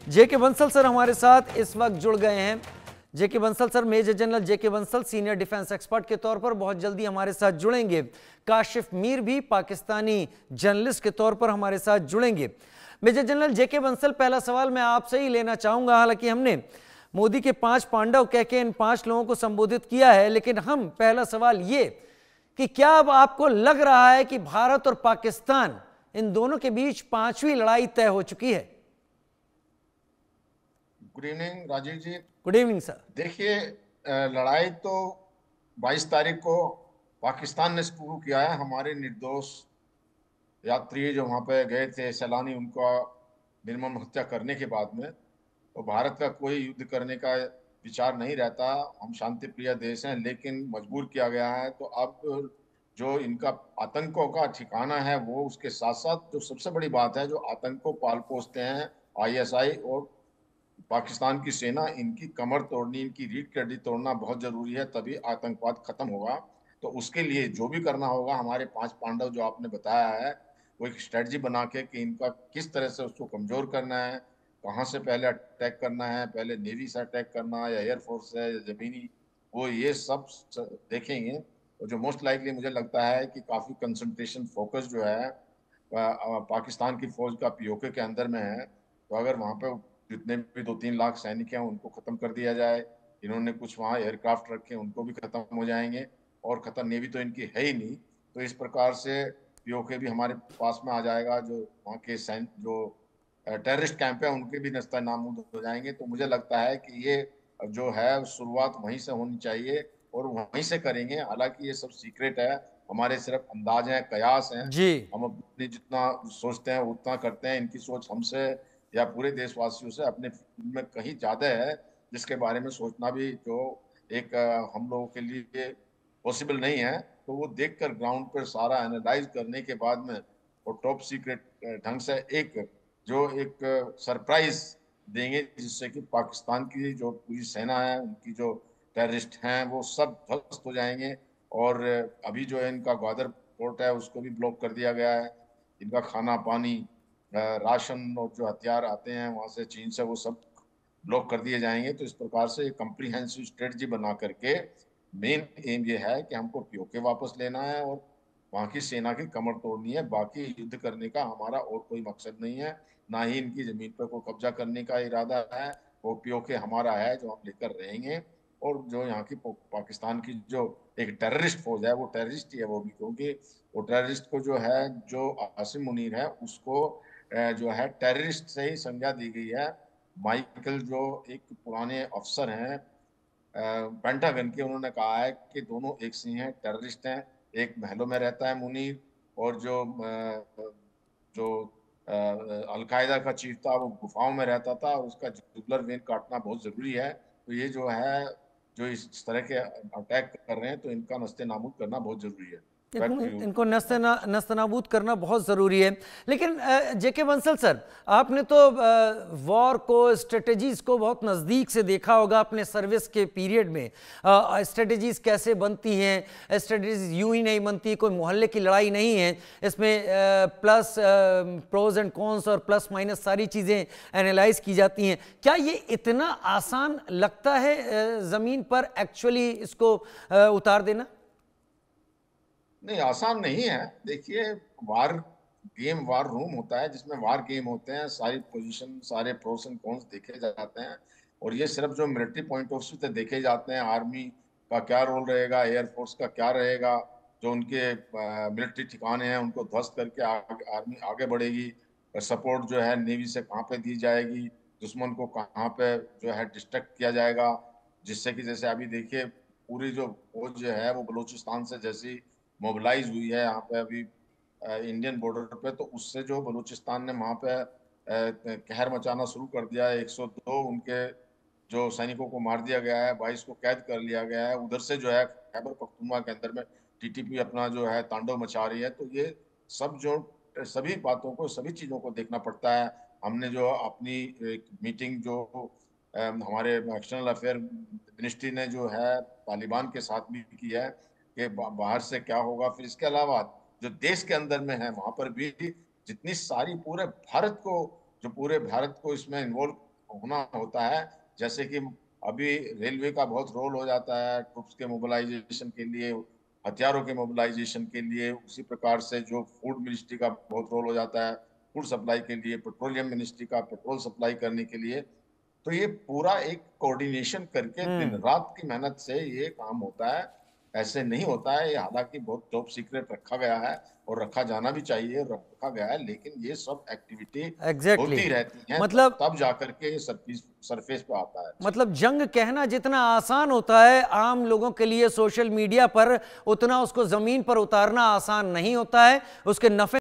जेके Bansal sir हमारे साथ इस वक्त जुड़ गए हैं। जेके बंसल सर, मेजर जनरल जेके बंसल सीनियर डिफेंस एक्सपर्ट के तौर पर बहुत जल्दी हमारे साथ जुड़ेंगे। काशिफ मीर भी पाकिस्तानी जर्नलिस्ट के तौर पर हमारे साथ जुड़ेंगे। मेजर जनरल जेके बंसल, पहला सवाल मैं आपसे ही लेना चाहूंगा। हालांकि हमने मोदी के 5 पांडव कह के इन 5 लोगों को संबोधित किया है, लेकिन हम पहला सवाल ये कि क्या अब आपको लग रहा है कि भारत और पाकिस्तान इन दोनों के बीच 5वीं लड़ाई तय हो चुकी है? Good evening Rajiv ji. Good evening sir. देखिए, लड़ाई तो 22 तारीख को पाकिस्तान ने शुरू किया है। हमारे निर्दोष यात्री जो वहां पे गए थे, सैलानी, उनका निर्मम हत्या करने के बाद में तो भारत का कोई युद्ध करने का विचार नहीं रहता। हम शांति प्रिय देश हैं, लेकिन मजबूर किया गया है। तो अब जो इनका आतंकों का ठिकाना है, वो उसके साथ साथ जो सबसे बड़ी बात है, जो आतंक को पाल पोसते हैं आईएसआई और पाकिस्तान की सेना, इनकी कमर तोड़नी, इनकी रीढ़ की हड्डी तोड़ना बहुत जरूरी है, तभी आतंकवाद खत्म होगा। तो उसके लिए जो भी करना होगा, हमारे 5 पांडव जो आपने बताया है, वो एक स्ट्रेटजी बना के कि इनका किस तरह से उसको कमजोर करना है, कहाँ से पहले अटैक करना है, पहले नेवी से अटैक करना है या एयरफोर्स है या जमीनी, वो ये सब देखेंगे। और जो मोस्ट लाइकली मुझे लगता है कि काफी कंसंट्रेशन फोकस जो है पाकिस्तान की फौज का पीओके के अंदर में है। तो अगर वहां पे जितने भी 2-3 लाख सैनिक हैं उनको खत्म कर दिया जाए, इन्होंने कुछ वहाँ एयरक्राफ्ट रखे उनको भी खत्म हो जाएंगे, और खत्म नेवी तो इनकी है ही नहीं। तो इस प्रकार से पीओके भी हमारे पास में आ जाएगा। जो वहाँ के सैन जो टेररिस्ट कैंप है उनके भी नस्ता नाबूद हो जाएंगे। तो मुझे लगता है कि ये जो है शुरुआत वहीं से होनी चाहिए और वहीं से करेंगे। हालांकि ये सब सीक्रेट है, हमारे सिर्फ अंदाज हैं, कयास हैं। जी। हम अपनी जितना सोचते हैं उतना करते हैं। इनकी सोच हमसे या पूरे देशवासियों से अपने में कहीं ज्यादा है, जिसके बारे में सोचना भी जो एक हम लोगों के लिए पॉसिबल नहीं है। तो वो देखकर ग्राउंड पर सारा एनालाइज करने के बाद में और टॉप सीक्रेट ढंग से एक सरप्राइज देंगे, जिससे कि पाकिस्तान की जो पूरी सेना है, उनकी जो टेररिस्ट हैं, वो सब ध्वस्त हो जाएंगे। और अभी जो है इनका ग्वादर पोर्ट है उसको भी ब्लॉक कर दिया गया है। इनका खाना पानी, राशन और जो हथियार आते हैं वहां से, चीन से, वो सब ब्लॉक कर दिए जाएंगे। तो इस प्रकार से एक कम्प्रीहेंसिव स्ट्रेटजी बना करके मेन एम ये है कि हमको पीओके वापस लेना है और वहां की सेना की कमर तोड़नी है। बाकी युद्ध करने का हमारा और कोई मकसद नहीं है, ना ही इनकी जमीन पर कोई कब्जा करने का इरादा है। वो पीओके हमारा है जो हम लेकर रहेंगे। और जो यहाँ की पाकिस्तान की जो एक टेररिस्ट फौज है, वो टेररिस्ट ही है वो भी, क्योंकि वो टेररिस्ट को जो है, जो आसिम मुनीर है उसको जो है टेररिस्ट से ही संज्ञा दी गई है। माइकल जो एक पुराने अफसर हैं पेंटागन के, उन्होंने कहा है कि दोनों एक से ही हैं, टेररिस्ट हैं। एक महलों में रहता है मुनीर, और जो अलकायदा का चीफ था वो गुफाओं में रहता था, और उसका जुगुलर वेन काटना बहुत जरूरी है। तो ये जो है, जो इस तरह के अटैक कर रहे हैं, तो इनका नस्ते नाबूद करना बहुत जरूरी है। Back to you. इनको नस्तनाबूद करना बहुत ज़रूरी है। लेकिन जेके बंसल सर, आपने तो वॉर को, स्ट्रेटजीज को बहुत नज़दीक से देखा होगा अपने सर्विस के पीरियड में। स्ट्रेटजीज कैसे बनती हैं? स्ट्रेटजीज यूं ही नहीं बनती, कोई मोहल्ले की लड़ाई नहीं है। इसमें प्लस प्रोज एंड कॉन्स और प्लस माइनस सारी चीज़ें एनालाइज की जाती हैं। क्या ये इतना आसान लगता है ज़मीन पर एक्चुअली इसको उतार देना? नहीं, आसान नहीं है। देखिए, वार गेम, वार रूम होता है जिसमें वार गेम होते हैं, सारी पोजीशन, सारे प्रोस एंड कॉन्स देखे जाते हैं। और ये सिर्फ जो मिलिट्री पॉइंट ऑफ व्यू से देखे जाते हैं, आर्मी का क्या रोल रहेगा, एयरफोर्स का क्या रहेगा, जो उनके मिलिट्री ठिकाने हैं उनको ध्वस्त करके आर्मी आगे बढ़ेगी। सपोर्ट जो है नेवी से कहाँ पे दी जाएगी, दुश्मन को कहाँ पे जो है डिस्ट्रैक्ट किया जाएगा, जिससे कि जैसे अभी देखिए पूरी जो फौज जो है वो बलूचिस्तान से जैसी मोबिलाइज हुई है यहाँ पे अभी इंडियन बॉर्डर पे, तो उससे जो बलूचिस्तान ने वहाँ पे कहर मचाना शुरू कर दिया है। 102 उनके जो सैनिकों को मार दिया गया है, 22 को कैद कर लिया गया है। उधर से जो है खैबर पख्तूनख्वा के अंदर में टीटीपी अपना जो है तांडव मचा रही है। तो ये सब जो सभी बातों को, सभी चीजों को देखना पड़ता है। हमने जो अपनी एक मीटिंग जो हमारे एक्सटर्नल अफेयर मिनिस्ट्री ने जो है तालिबान के साथ भी की है कि बाहर से क्या होगा, फिर इसके अलावा जो देश के अंदर में है वहां पर भी जितनी सारी पूरे भारत को, जो पूरे भारत को इसमें इन्वॉल्व होना होता है। जैसे कि अभी रेलवे का बहुत रोल हो जाता है ट्रुप्स के मोबिलाइजेशन के लिए, हथियारों के मोबिलाइजेशन के लिए। उसी प्रकार से जो फूड मिनिस्ट्री का बहुत रोल हो जाता है फूड सप्लाई के लिए, पेट्रोलियम मिनिस्ट्री का पेट्रोल सप्लाई करने के लिए। तो ये पूरा एक कोऑर्डिनेशन करके दिन रात की मेहनत से ये काम होता है। ऐसे नहीं होता है ये, हालांकि बहुत टॉप सीक्रेट रखा गया है और रखा जाना भी चाहिए, रखा गया है, लेकिन ये सब एक्टिविटी एग्जैक्टली होती रहती हैं, मतलब तब जाकर के ये सरफेस पे आता है। जी। मतलब जंग कहना जितना आसान होता है आम लोगों के लिए सोशल मीडिया पर, उतना उसको जमीन पर उतारना आसान नहीं होता है। उसके नफे